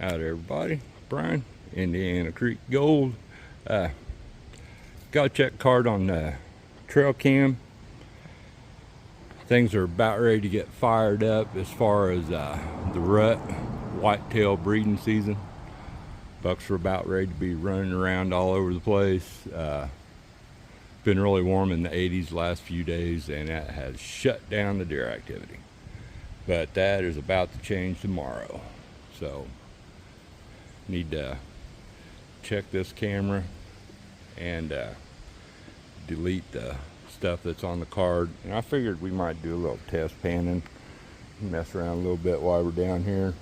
Howdy everybody, Brian, Indiana Creek Gold. Got a check card on trail cam. Things are about ready to get fired up as far as the rut whitetail breeding season. Bucks are about ready to be running around all over the place. Been really warm in the 80s the last few days, and that has shut down the deer activity. But that is about to change tomorrow. So need to check this camera and delete the stuff that's on the card. And I figured we might do a little test panning, mess around a little bit while we're down here.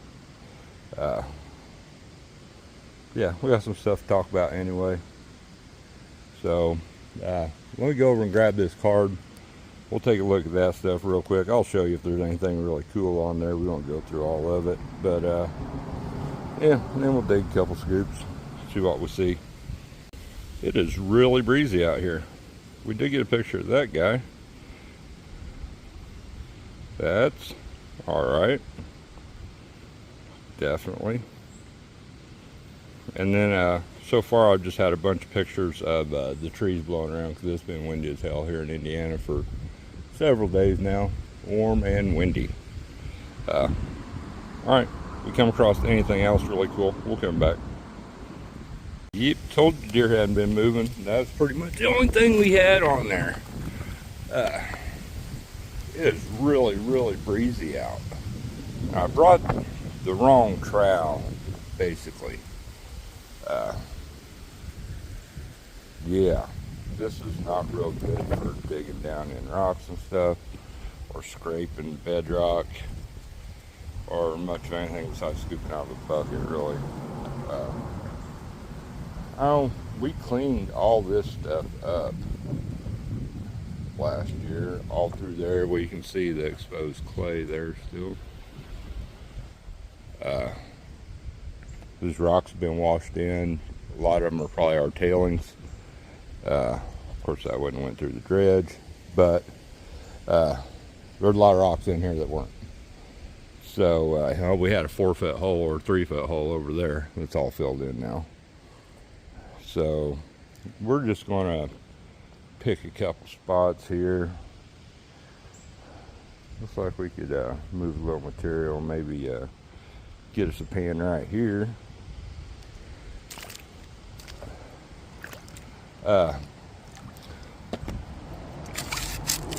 Yeah, we got some stuff to talk about anyway. So let me go over and grab this card. We'll take a look at that stuff real quick. I'll show you if there's anything really cool on there. We won't go through all of it, but yeah, and then we'll dig a couple scoops, see what we see. It is really breezy out here. We did get a picture of that guy. That's all right, definitely. And then so far I've just had a bunch of pictures of the trees blowing around, because it's been windy as hell here in Indiana for several days now, warm and windy. All right, if we come across anything else really cool, we'll come back. Yep, told you deer hadn't been moving. That's pretty much the only thing we had on there. It is really, really breezy out. I brought the wrong trowel, basically. Yeah, this is not real good for digging down in rocks and stuff, or scraping bedrock, or much of anything besides scooping out of a bucket, really. We cleaned all this stuff up last year, all through there where you can see the exposed clay there still. These rocks have been washed in. A lot of them are probably our tailings. Of course, that wouldn't went through the dredge, but there's a lot of rocks in here that weren't. So we had a 4-foot hole or 3-foot hole over there that's all filled in now. So we're just going to pick a couple spots here. Looks like we could move a little material, maybe get us a pan right here.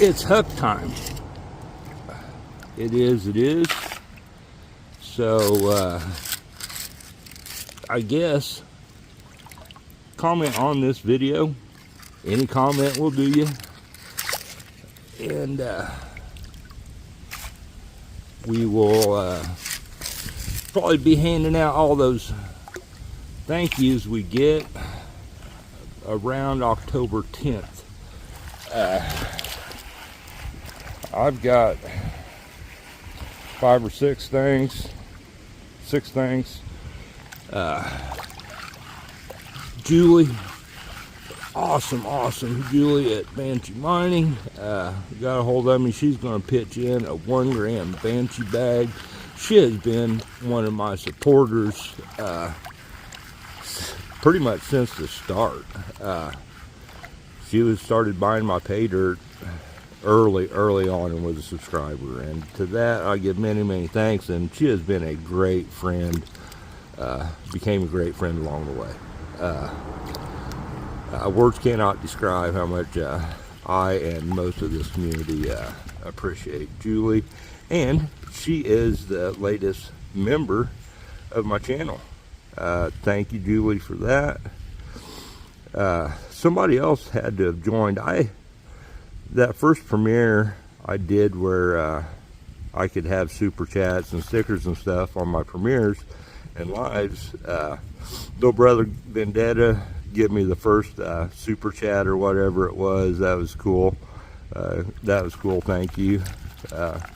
It's huck time. It is. So I guess comment on this video. Any comment will do you. And we will probably be handing out all those thank yous we get around October 10th. I've got 5 or 6 things. Julie, awesome Julie at Banshee Mining, got a hold of me. She's going to pitch in a 1 gram Banshee bag. She has been one of my supporters pretty much since the start. She started buying my Paydirt early on and was a subscriber, and to that I give many thanks. And she has been a great friend, became a great friend along the way. Words cannot describe how much I and most of this community appreciate Julie, and she is the latest member of my channel. Thank you, Julie, for that. Somebody else had to have joined. That first premiere I did where I could have super chats and stickers and stuff on my premieres and lives. Little brother Vendetta give me the first super chat or whatever it was. That was cool. Thank you,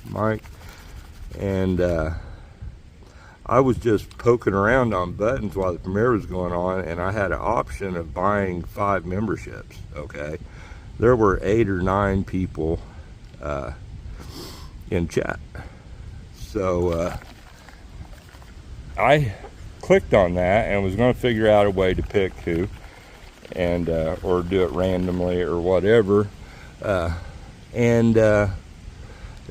Mike. And I was just poking around on buttons while the premiere was going on, and I had an option of buying 5 memberships. Okay, there were 8 or 9 people in chat. So I clicked on that and was going to figure out a way to pick who, and or do it randomly or whatever. And as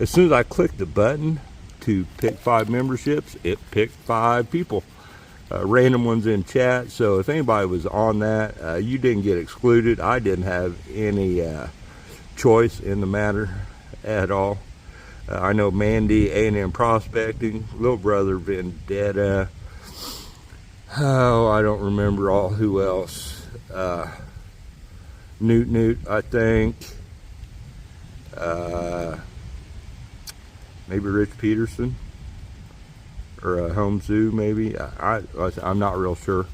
soon as I clicked the button to pick 5 memberships, it picked 5 people, random ones in chat. So if anybody was on that, you didn't get excluded. I didn't have any choice in the matter at all. I know Mandy, A&M Prospecting, Little Brother Vendetta, oh, I don't remember all who else, Newt, I think, maybe Rich Peterson, or Home Zoo maybe, I'm not real sure,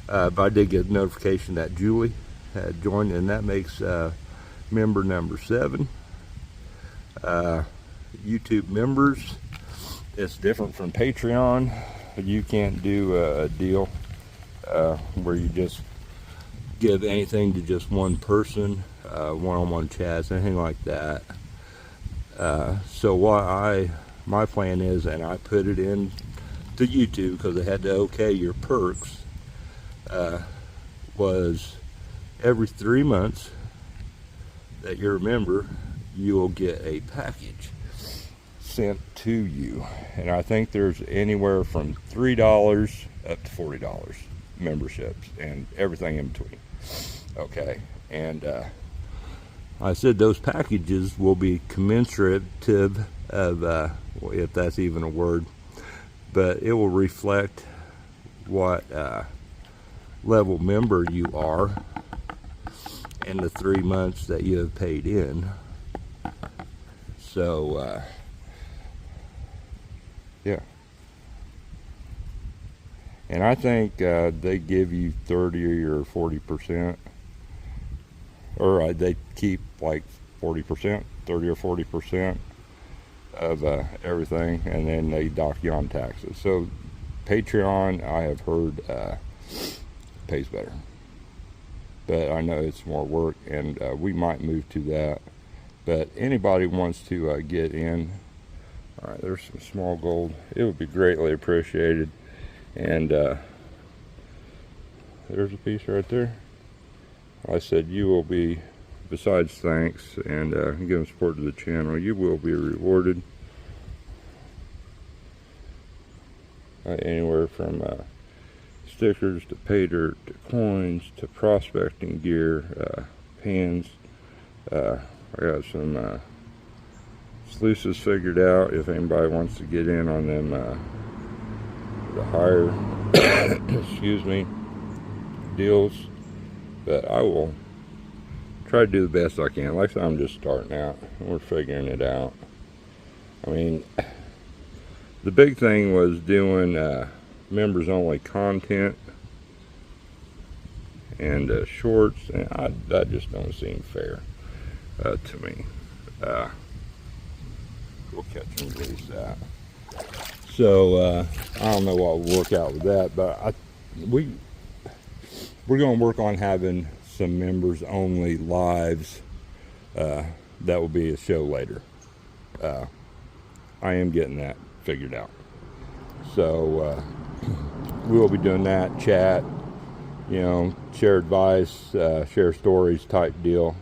but I did get a notification that Julie had joined, and that makes member number 7. YouTube members, it's different from Patreon. You can't do a deal where you just give anything to just one person, one-on-one chats, anything like that. So what my plan is, and I put it in to YouTube because they had to okay your perks, was every 3 months that you're a member, you will get a package sent to you, and I think there's anywhere from $3 up to $40 memberships and everything in between. Okay, and I said those packages will be commensurative of, if that's even a word, but it will reflect what level member you are in the 3 months that you have paid in. So yeah, and I think they give you 30 or 40%, or they keep like 40%, 30 or 40% of everything, and then they dock you on taxes. So Patreon, I have heard, pays better, but I know it's more work, and we might move to that. But anybody wants to get in, all right, there's some small gold. It would be greatly appreciated. And there's a piece right there. I said you will be, besides thanks and giving support to the channel, you will be rewarded. Anywhere from stickers to Paydirt to coins to prospecting gear, pins. I got some sluices figured out if anybody wants to get in on them, the higher excuse me, deals. But I will try to do the best I can. Like I said, I'm just starting out. We're figuring it out. I mean, the big thing was doing members only content and shorts, and that just don't seem fair to me. We'll catch and release that. So I don't know what will work out with that, but we're going to work on having some members only lives. That will be a show later. I am getting that figured out. So we will be doing that, chat, you know, share advice, share stories type deal.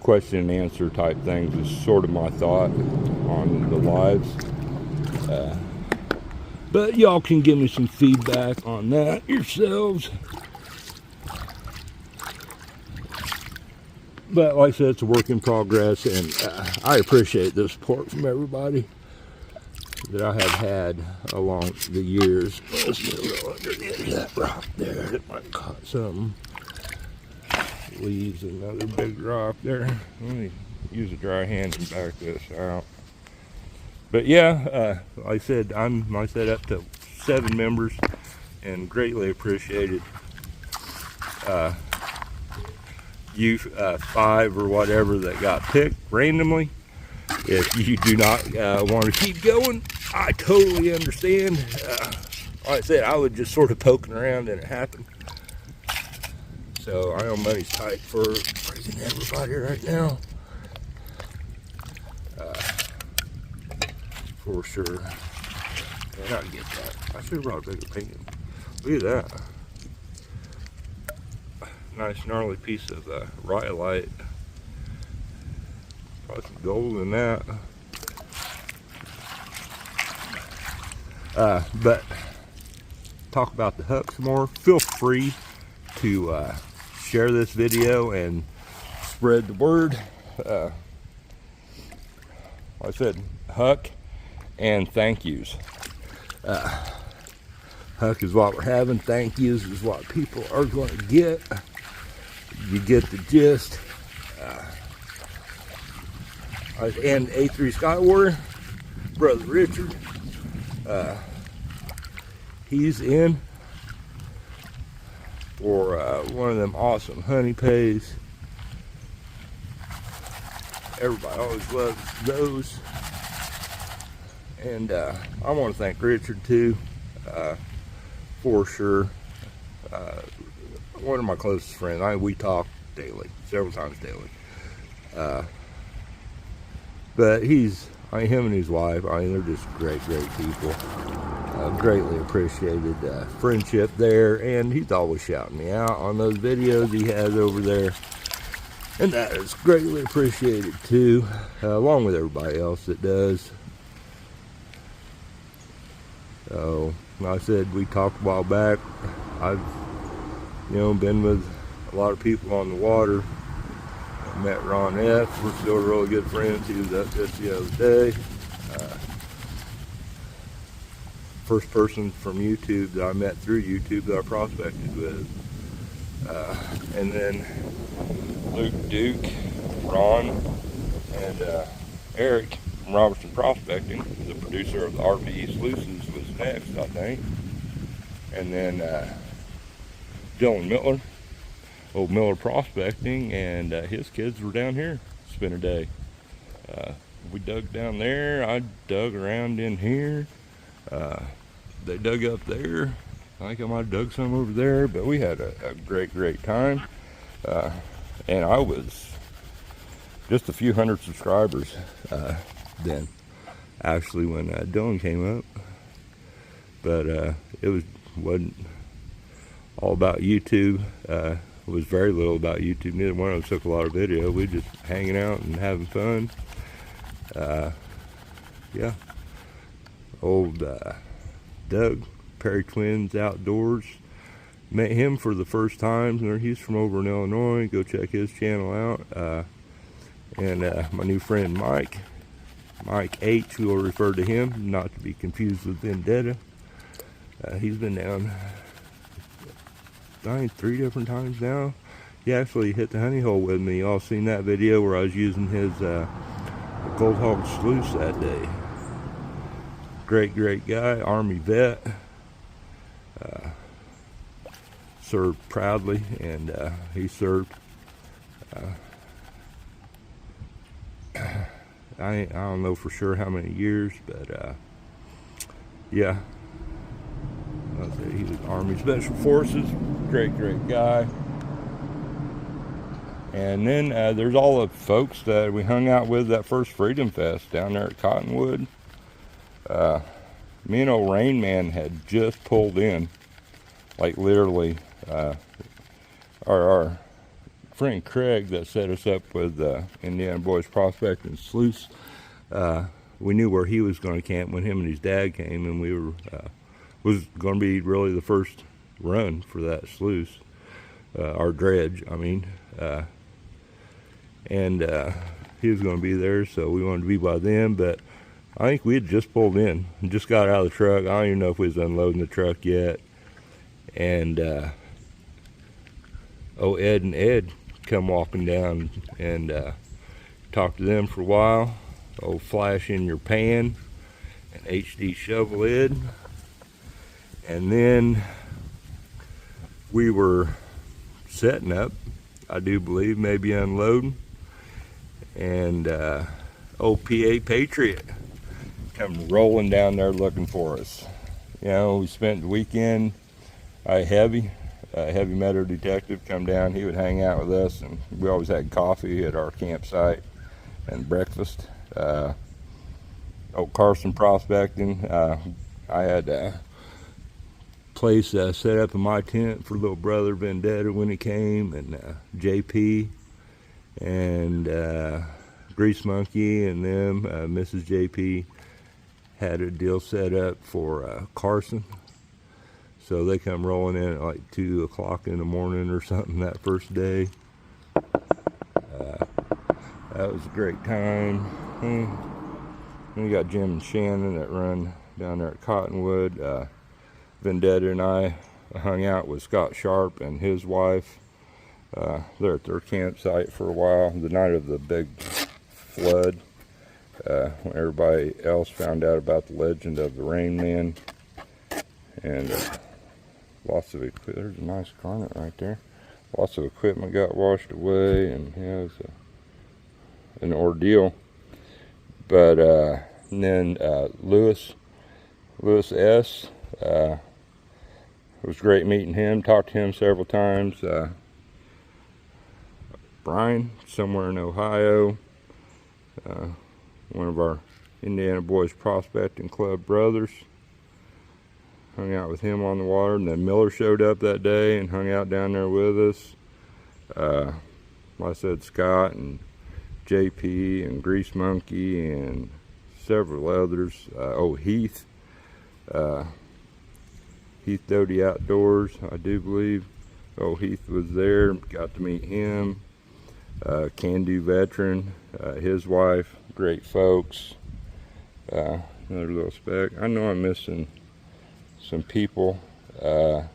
Question and answer type things is sort of my thought on the lives. But y'all can give me some feedback on that yourselves. But like I said, it's a work in progress, and I appreciate the support from everybody that I have had along the years. Let's go underneath that rock there. That might have caught something. Leaves another big rock there. Let me use a dry hand and back this out. But yeah, like I said, I'm up to 7 members, and greatly appreciated. You 5 or whatever that got picked randomly. If you do not want to keep going, I totally understand. Like I said, I was just sort of poking around and it happened. So I know money's tight for freaking everybody right now. For sure. Man, I get that. I should have brought a bigger pan. Look at that. Nice gnarly piece of rhyolite. Probably some gold in that. But talk about the HUCK some more. Feel free to share this video and spread the word. Like I said, HUCK and ThankYous. HUCK is what we're having. ThankYous is what people are going to get. You get the gist. And A3 Skywarrior, Brother Richard. He's in for one of them awesome honey pays. Everybody always loves those. And I want to thank Richard too, for sure. One of my closest friends. We talk daily, several times daily. But him and his wife, they're just great people. Greatly appreciated friendship there, and he's always shouting me out on those videos he has over there. And that is greatly appreciated too, along with everybody else that does. So, like I said, we talked a while back. I've, been with a lot of people on the water. I met Ron F. We're still really good friends. He was up just the other day. First person from YouTube that I met through YouTube that I prospected with. And then Luke Duke, Ron, and Eric from Robertson Prospecting, the producer of the RV Sluices, was next, I think. And then Dylan Miller, old Miller Prospecting, and his kids were down here spent a day. We dug down there. I dug around in here. They dug up there. I think I might have dug some over there, but we had a great time. And I was just a few hundred subscribers then, actually, when Dylan came up. But it wasn't all about YouTube. It was very little about YouTube. Neither one of us took a lot of video. We just hanging out and having fun. Yeah. Old Doug, Perry Twins Outdoors. Met him for the first time. He's from over in Illinois. Go check his channel out. And my new friend Mike H, we will refer to him, not to be confused with Vendetta. He's been down, I think, 3 different times now. He actually hit the honey hole with me. Y'all seen that video where I was using his Gold Hog sluice that day. Great guy, Army vet. Served proudly, and he served. I don't know for sure how many years, but yeah. He was Army Special Forces. Great guy. And then there's all the folks that we hung out with that first Freedom Fest down there at Cottonwood. Me and old Rain Man had just pulled in, like literally. Our friend Craig that set us up with Indiana Boys Prospecting Sluice, we knew where he was going to camp when him and his dad came, and we were was going to be really the first run for that sluice, our dredge, I mean. And he was going to be there, so we wanted to be by them. But I think we had just pulled in and just got out of the truck. I don't even know if we was unloading the truck yet. And Ed and Ed come walking down, and talked to them for a while. Flash in your pan, and HD shovel lid. And then we were setting up, I do believe, maybe unloading. And old PA Patriot come rolling down there looking for us. We spent the weekend. Heavy metal detective come down. He would hang out with us, and we always had coffee at our campsite and breakfast. Carson Prospecting. I had a place set up in my tent for little brother Vendetta when he came, and JP and Grease Monkey and them, Mrs. JP had a deal set up for Carson. So they come rolling in at like 2 o'clock in the morning or something that first day. That was a great time. And we got Jim and Shannon that run down there at Cottonwood. Vendetta and I hung out with Scott Sharp and his wife. They're at their campsite for a while the night of the big flood, when everybody else found out about the legend of the Rain Man. And lots of equipment. There's a nice garnet right there. Lots of equipment got washed away, and yeah, it was an ordeal. But and then Lewis S. It was great meeting him. Talked to him several times. Brian, somewhere in Ohio, one of our Indiana Boys Prospecting Club brothers. Hung out with him on the water, and then Miller showed up that day and hung out down there with us. Like I said, Scott and JP and Grease Monkey and several others. Heath. Heath Doty Outdoors, I do believe. Heath was there, got to meet him. Can-Do veteran, his wife, great folks. Another little speck. I know I'm missing some people. Or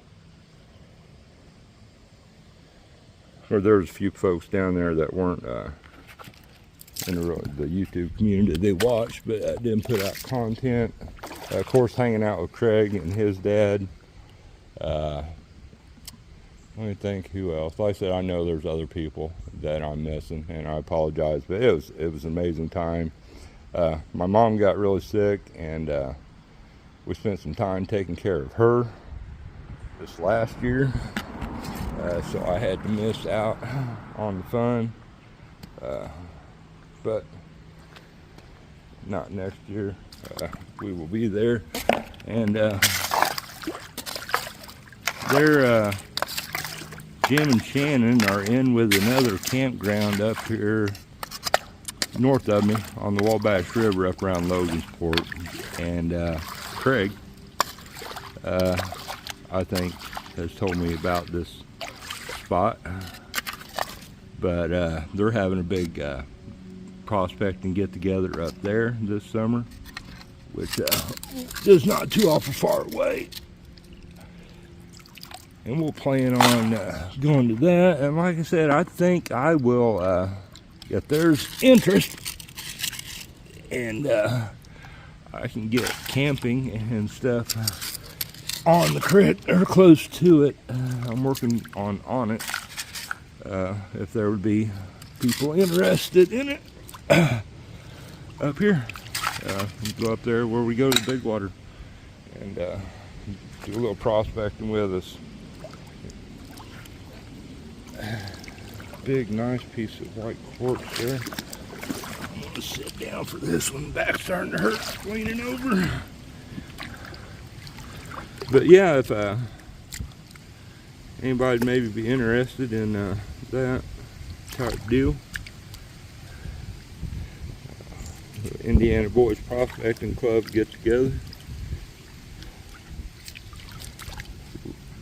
there was a few folks down there that weren't in the YouTube community they watched, but didn't put out content. Of course, hanging out with Craig and his dad. Let me think who else. Like I said, I know there's other people that I'm missing, and I apologize, but it was an amazing time. My mom got really sick, and we spent some time taking care of her this last year, so I had to miss out on the fun, but not next year. We will be there, and Jim and Shannon are in with another campground up here north of me on the Wabash River up around Logansport. And Craig, I think, has told me about this spot. But they're having a big prospecting get-together up there this summer, which is not too awful far away. And we'll plan on going to that. And like I said, I think I will, if there's interest, and I can get camping and stuff on the creek or close to it. I'm working on it. If there would be people interested in it up here, go up there where we go to Big Water and do a little prospecting with us. Big nice piece of white quartz there. I'm gonna sit down for this one. Back's starting to hurt leaning over. But yeah, if anybody maybe be interested in that type deal, Indiana Boys Prospecting Club get together.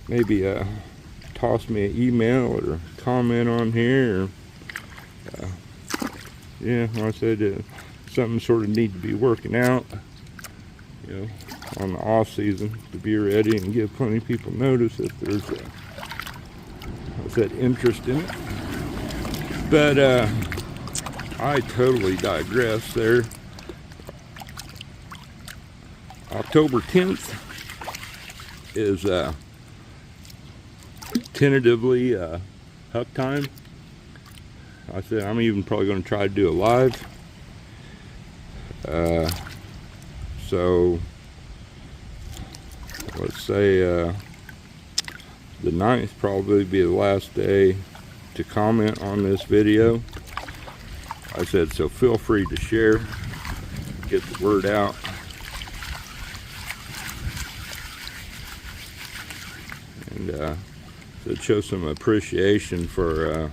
Maybe toss me an email or a comment on here. Or, yeah, like I said, something sort of need to be working out, you know, on the off season to be ready and give plenty of people notice if there's interest in it. But I totally digress there. October 10th is tentatively HUCK time. I said I'm even probably going to try to do a live. So let's say the 9th probably be the last day to comment on this video. I said, so feel free to share, get the word out. and to show some appreciation for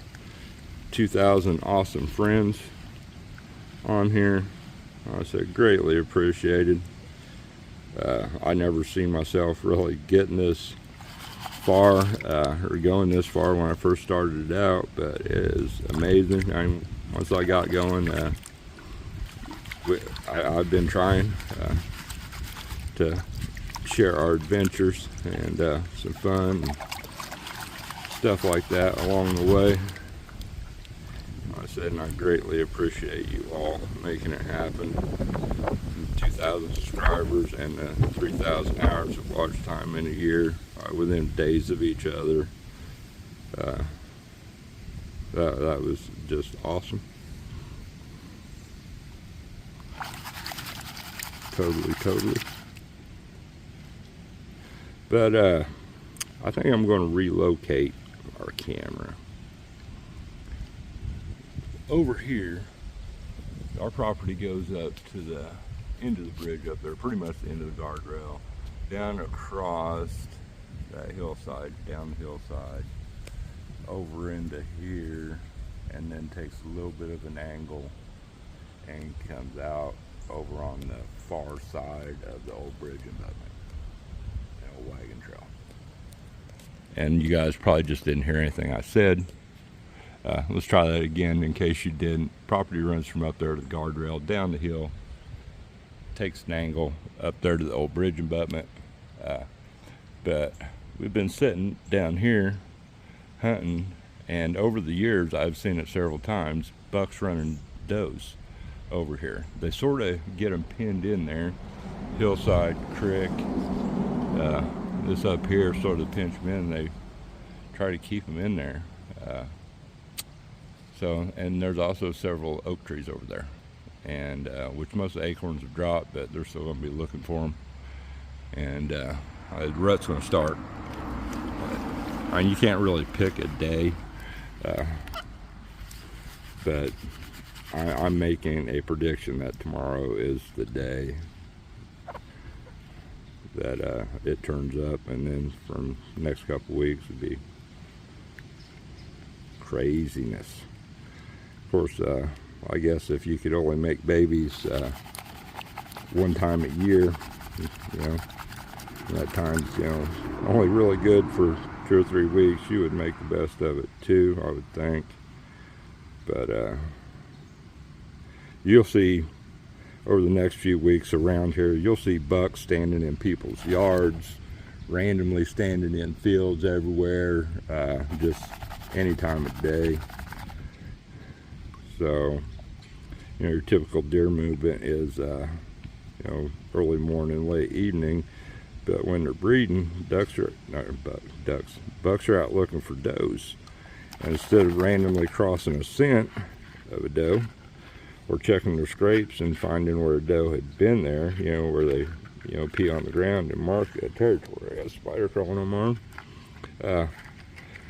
2,000 awesome friends on here. I said greatly appreciated. I never seen myself really getting this far or going this far when I first started it out, but it is amazing. Once I got going, I've been trying to share our adventures and some fun and stuff like that along the way. I said, and I greatly appreciate you all making it happen. 2,000 subscribers and 3,000 hours of watch time in a year within days of each other. That was just awesome. Totally. But I think I'm going to relocate our camera. Over here, our property goes up to the end of the bridge up there, pretty much the end of the guardrail, down across that hillside, down the hillside, over into here, and then takes a little bit of an angle and comes out over on the far side of the old bridge abutment, the old wagon trail. And you guys probably just didn't hear anything I said. Let's try that again in case you didn't. Property runs from up there to the guardrail, down the hill, takes an angle up there to the old bridge abutment. But we've been sitting down here hunting, and over the years I've seen it several times, bucks running does over here. They sort of get them pinned in there, hillside, creek, this up here sort of pinch them in. They try to keep them in there. And there's also several oak trees over there, and which most of the acorns have dropped, but they're still going to be looking for them. And the rut's going to start. You can't really pick a day, but I'm making a prediction that tomorrow is the day that it turns up, and then from the next couple weeks it'd be craziness. Of course, I guess if you could only make babies one time a year, that time's only really good for 2 or 3 weeks, you would make the best of it too, I would think. But you'll see over the next few weeks around here, you'll see bucks standing in people's yards, randomly standing in fields everywhere, just any time of day. So, your typical deer movement is, early morning, late evening. But when they're breeding, bucks are out looking for does. And instead of randomly crossing a scent of a doe, or checking their scrapes and finding where a doe had been there, where they, pee on the ground and mark a territory. I got a spider crawling on my arm.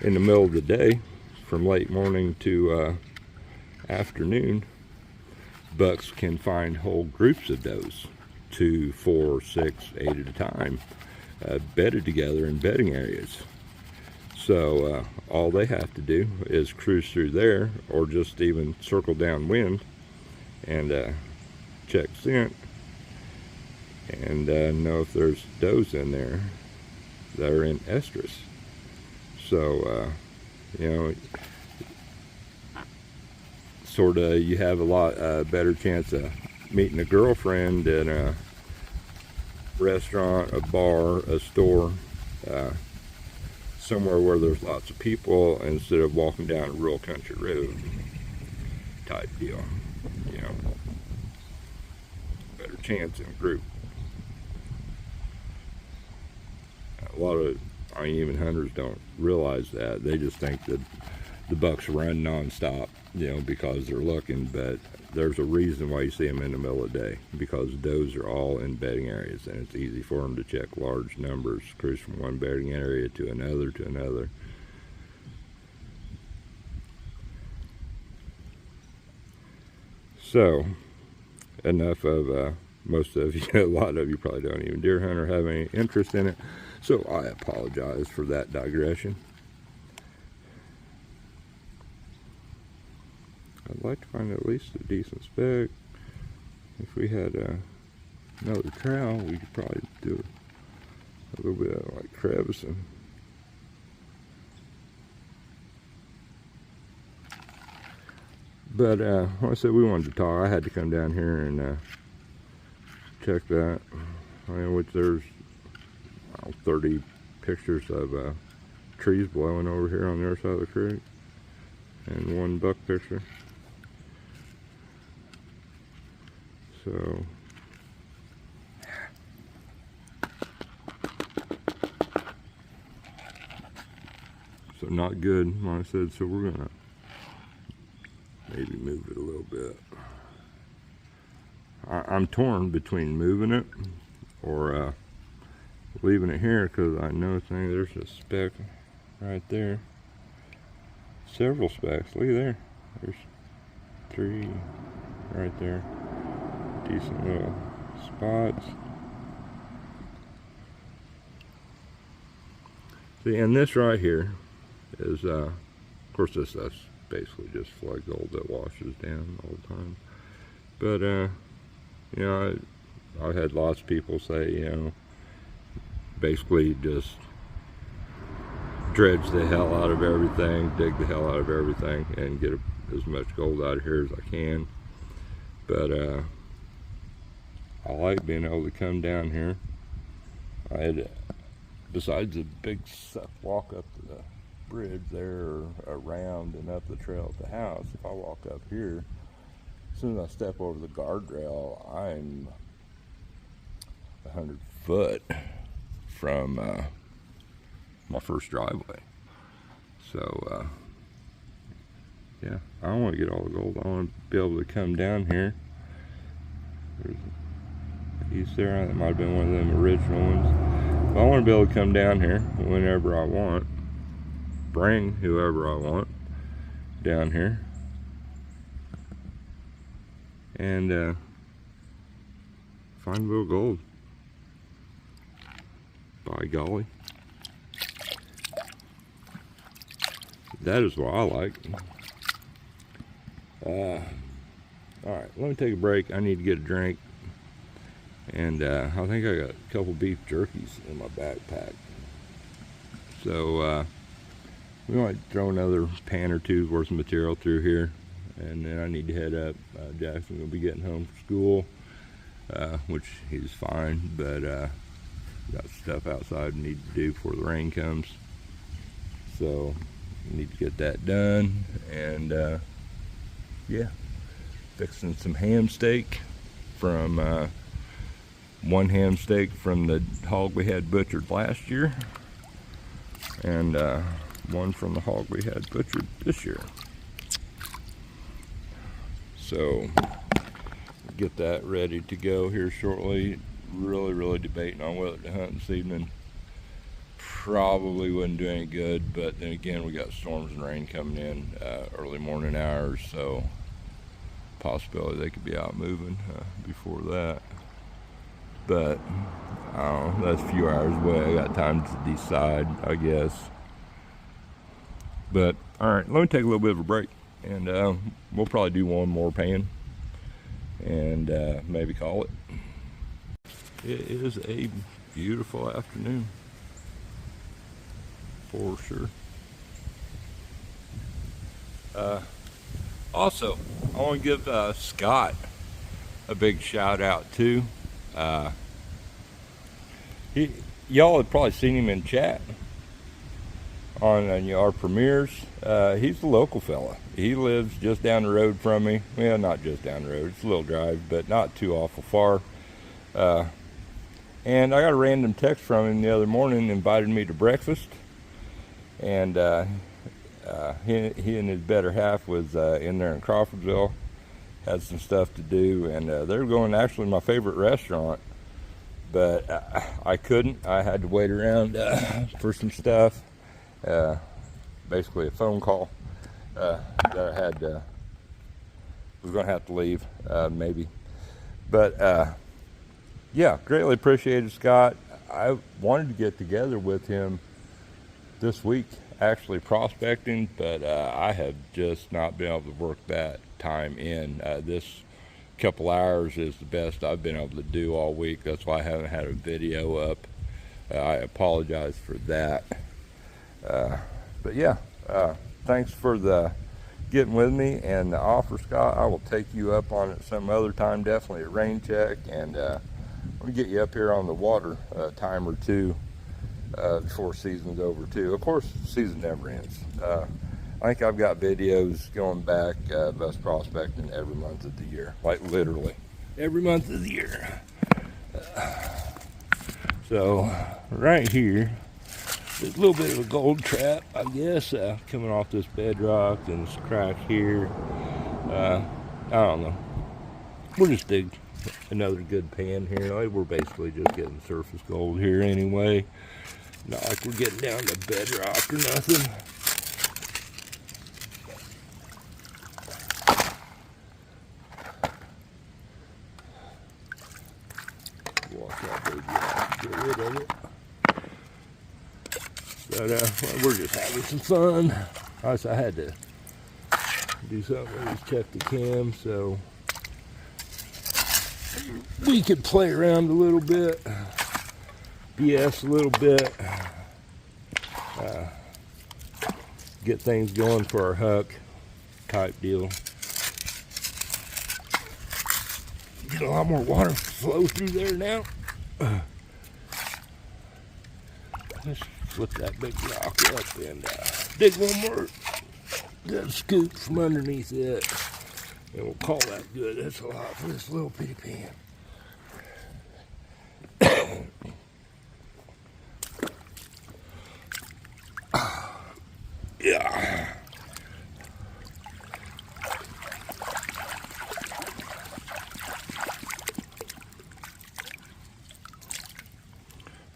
In the middle of the day, from late morning to afternoon, bucks can find whole groups of does, 2, 4, 6, 8 at a time, bedded together in bedding areas. So all they have to do is cruise through there, or just even circle downwind and check scent and know if there's does in there that are in estrus. So sort of you have a lot better chance of meeting a girlfriend in a restaurant, a bar, a store, somewhere where there's lots of people, instead of walking down a rural country road type deal. Better chance in a group. A lot of even hunters don't realize that. They just think that the bucks run nonstop, because they're looking, but there's a reason why you see them in the middle of the day, because does are all in bedding areas, and it's easy for them to check large numbers, cruise from one bedding area to another. So, enough of most of you, a lot of you probably don't even deer hunt or have any interest in it. So I apologize for that digression. I'd like to find at least a decent spec. If we had another trowel, we could probably do a little bit of like crevicing. But like I said, we wanted to talk. I had to come down here and check that. I mean, which there's 30 pictures of trees blowing over here on the other side of the creek, and one buck picture. So not good, like I said. So we're gonna maybe move it a little bit. I'm torn between moving it or leaving it here, because I know there's a speck right there. Several specks. Look at there. There's 3 right there. Decent little spots. See, and this right here is, of course, that's basically just flag gold that washes down all the time. But, you know, I've had lots of people say, you know, basically just dredge the hell out of everything, dig the hell out of everything, and get as much gold out of here as I can. But I like being able to come down here. I had, besides a big suck walk up the bridge there, or around and up the trail at the house, if I walk up here, as soon as I step over the guardrail, I'm 100 foot from my first driveway. So yeah, I don't want to get all the gold. I want to be able to come down here. There's a piece there, that might have been one of them original ones. But I want to be able to come down here whenever I want, bring whoever I want down here, and find a little gold. By golly, that is what I like. All right, let me take a break. I need to get a drink, and I think I got a couple beef jerkies in my backpack. So we might throw another pan or two's worth of material through here, and then I need to head up. Jackson's gonna be getting home from school, which he's fine, but got stuff outside we need to do before the rain comes. So we need to get that done, and yeah, fixing some ham steak from one ham steak from the hog we had butchered last year, and one from the hog we had butchered this year. So get that ready to go here shortly. Really debating on whether to hunt this evening. Probably wouldn't do any good, but then again, we got storms and rain coming in early morning hours, so possibility they could be out moving before that. But I don't know, that's a few hours away. I got time to decide, I guess. But all right, let me take a little bit of a break, and we'll probably do one more pan and maybe call it. It is a beautiful afternoon, for sure. Also, I want to give Scott a big shout out too. Y'all have probably seen him in chat on our premieres. He's a local fella. He lives just down the road from me. Well, not just down the road. It's a little drive, but not too awful far. And I got a random text from him the other morning, invited me to breakfast, and he and his better half was in there in Crawfordsville, had some stuff to do, and they're going actually to my favorite restaurant, but I couldn't. I had to wait around for some stuff, basically a phone call that I had was going to have to leave, maybe, but Yeah, greatly appreciated, Scott. I wanted to get together with him this week, actually prospecting, but I have just not been able to work that time in. This couple hours is the best I've been able to do all week. That's why I haven't had a video up. I apologize for that. But yeah, thanks for the getting with me and the offer, Scott. I will take you up on it some other time, definitely a rain check, and we'll get you up here on the water time or two before season's over too. Of course, season never ends. I think I've got videos going back of us prospecting every month of the year, like literally every month of the year. So right here, there's a little bit of a gold trap, I guess, coming off this bedrock and this crack here. I don't know. We'll just dig another good pan here. Like, we're basically just getting surface gold here anyway. Not like we're getting down to bedrock or nothing. Walk that baby out, get rid of it. But well, we're just having some fun. I had to do something, just check the cam so we could play around a little bit, BS a little bit, get things going for our HUCK type deal. Get a lot more water flow through there now. Let's flip that big rock up and dig one more good scoop from underneath it. And we'll call that good. That's a lot for this little bitty pan. Yeah.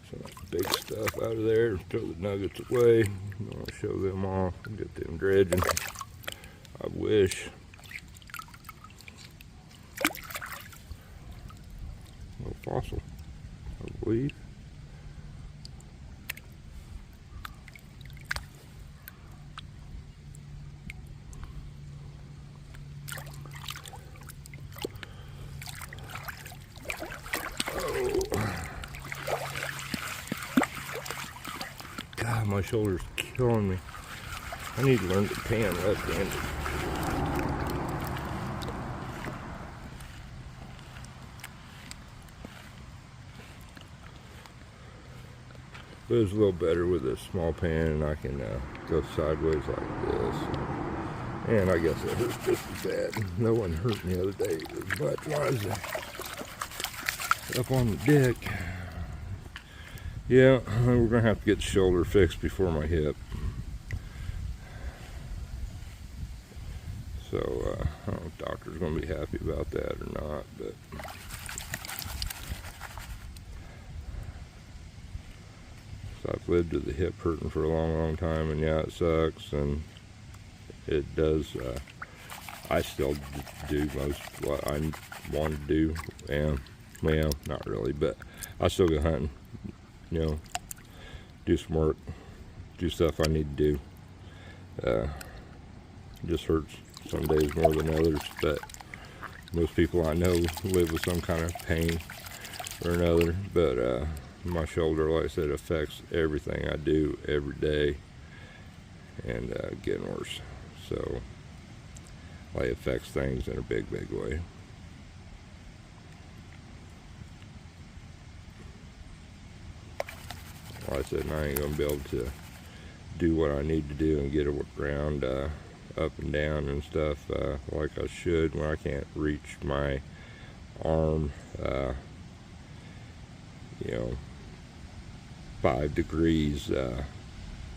Some big stuff out of there. Throw the nuggets away. I'll show them off and get them dredging. I wish. No fossil, I believe. God, my shoulder's killing me. I need to learn to pan left-handed. But it's a little better with a small pan, and I can go sideways like this. And I guess it hurts just as bad. No one hurt me the other day as much when I was up on the deck. Yeah, we're going to have to get the shoulder fixed before my hip. So, I don't know if the doctor's going to be happy about that or not, but so I've lived with the hip hurting for a long time, and yeah, it sucks, and it does. I still do most what I want to do, and well, not really, but I still go hunting, you know, do some work, do stuff I need to do. It just hurts some days more than others, but most people I know live with some kind of pain or another. But my shoulder, like I said, affects everything I do every day, and getting worse. So, like, it affects things in a big way. Like I said, I ain't gonna be able to do what I need to do and get around up and down and stuff like I should when I can't reach my arm, you know, 5 degrees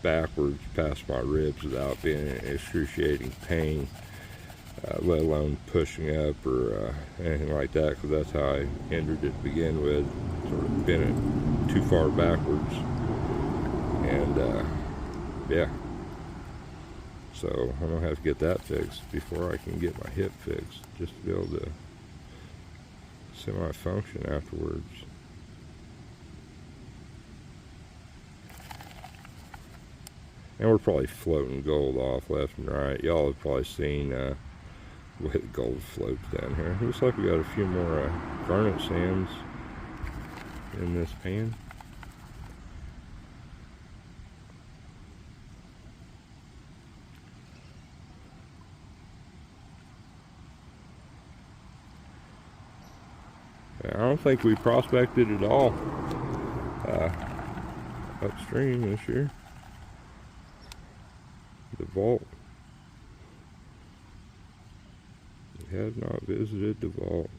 backwards past my ribs without being in excruciating pain, let alone pushing up or anything like that, because that's how I injured it to begin with, sort of bent it too far backwards. And yeah, so I'm gonna have to get that fixed before I can get my hip fixed, just to be able to semi-function afterwards. And we're probably floating gold off left and right. Y'all have probably seen the way the gold floats down here. Looks like we got a few more garnet sands in this pan. I don't think we prospected at all upstream this year. The vault. We have not visited the vault.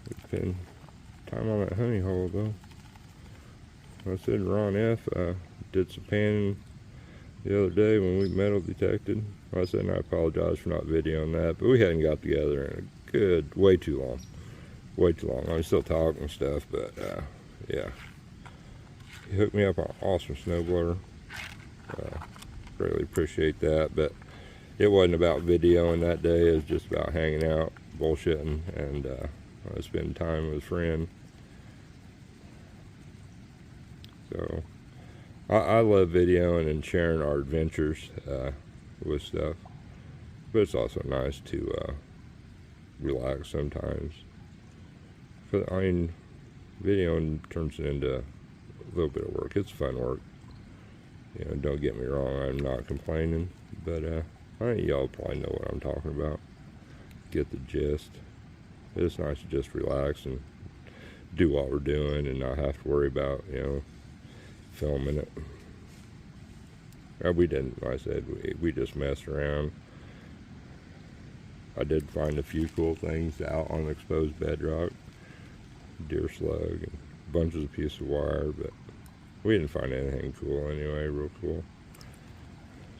It's been time on that honey hole though. I said Ron F. Did some panning the other day when we metal detected. I said, and I apologize for not videoing that, but we hadn't got together in a good, way too long. Way too long. I'm still talking and stuff, but yeah. He hooked me up on an awesome snowblower. Really appreciate that, but it wasn't about videoing that day. It was just about hanging out, bullshitting, and spending time with a friend. So I love videoing and sharing our adventures with stuff, but it's also nice to relax sometimes. But I mean, videoing turns into a little bit of work. It's fun work. You know, don't get me wrong, I'm not complaining, but I think y'all probably know what I'm talking about. Get the gist. It's nice to just relax and do what we're doing and not have to worry about, you know, filming it. We didn't, like I said, we just messed around. I did find a few cool things out on exposed bedrock. Deer slug and bunches of pieces of wire, but we didn't find anything cool anyway, real cool.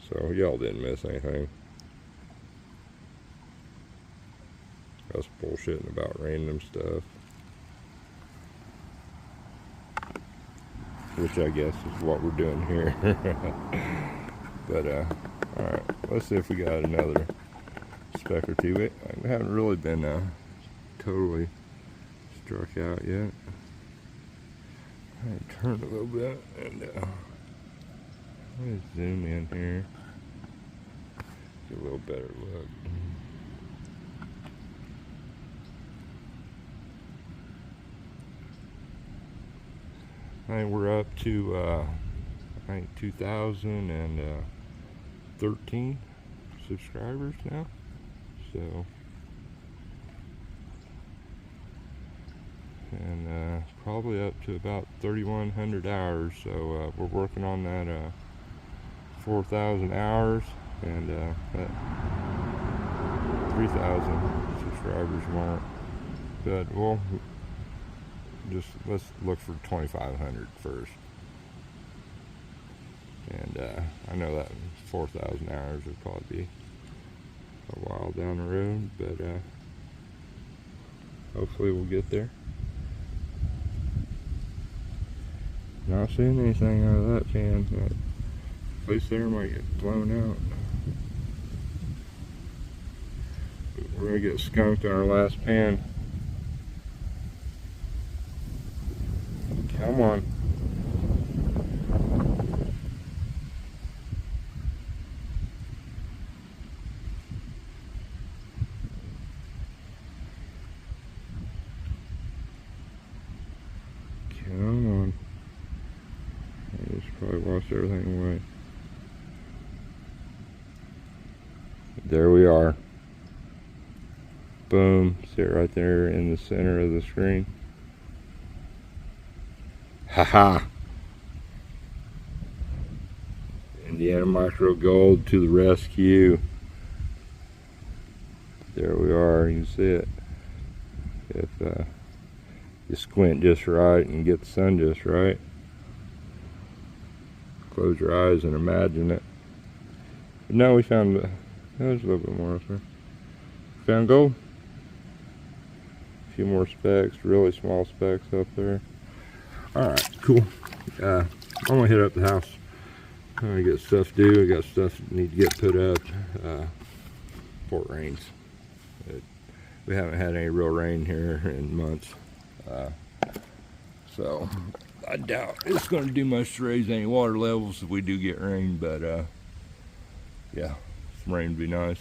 So y'all didn't miss anything. Us bullshitting about random stuff, which I guess is what we're doing here. But alright, let's see if we got another speck or two. We haven't really been totally struck out yet. I turn a little bit and let me zoom in here. Get a little better look. I think we're up to I think 2,013 subscribers now. So, and probably up to about 3,100 hours. So we're working on that 4,000 hours and that 3,000 subscribers mark. But we'll just let's look for 2,500 first. And I know that 4,000 hours would probably be a while down the road, but hopefully we'll get there. Not seeing anything out of that pan, but at least there might get blown out. We're gonna get skunked on our last pan. Come on. Come on. I just probably washed everything away. There we are. Boom. See it right there in the center of the screen. Haha. Indiana Micro Gold to the rescue. There we are. You can see it. If you squint just right and get the sun just right. Close your eyes and imagine it. But now we found, there's a little bit more up there. Found gold. A few more specks, really small specks up there. Alright, cool. I'm gonna hit up the house. I got stuff to do. I got stuff that need to get put up before it rains. We haven't had any real rain here in months. So I doubt it's going to do much to raise any water levels if we do get rain, but yeah, some rain would be nice.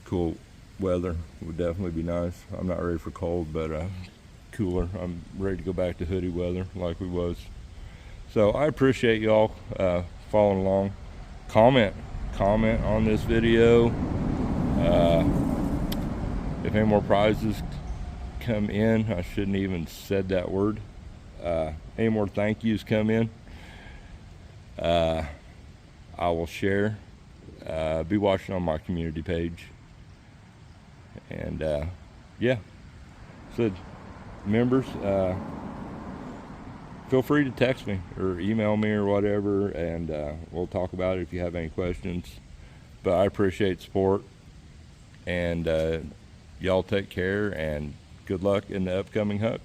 Cool weather would definitely be nice. I'm not ready for cold, but cooler. I'm ready to go back to hoodie weather like we was. So I appreciate y'all following along. Comment on this video. If any more prizes come in, I shouldn't even said that word. Any more thank yous come in, I will share. Be watching on my community page. And yeah, so members, feel free to text me or email me or whatever, and we'll talk about it if you have any questions. But I appreciate support, and y'all take care, and good luck in the upcoming HUCK.